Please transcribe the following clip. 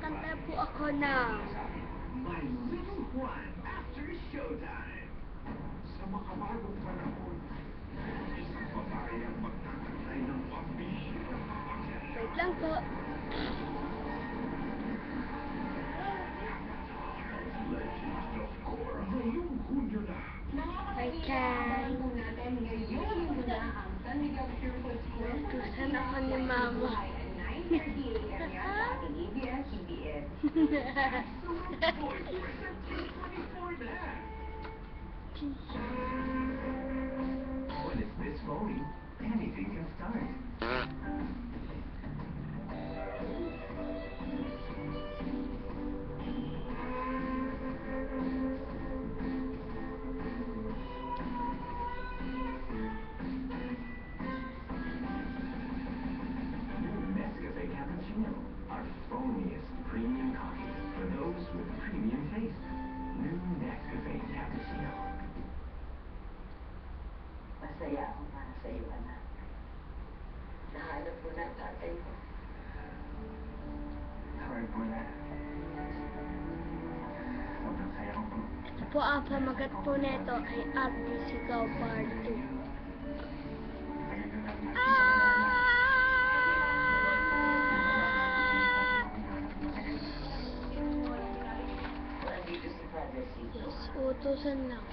kakanta po ako ng My Little Juan after showtime. Sa makabagong panahon, isang babae ang magtatagay ng pambihirang kapangyarihan. wait lang po. Legend of Korra. Ngayong Hunyo na. Okay. Utusan ako ni Mama. When it's this phony, anything can start. Nescafe Cappuccino, our phoniest premium coffee for those with premium taste. New Nescafe Cappuccino. Masaya ako para sa iyo, anak. Nahanap ko na ang tatay ko. Sorry po na. Sobrang saya ko po. Ito po ang pamagat po nito ay Ate Sigaw Part 2. Nandito si Father Sito. Yes, utusan lang.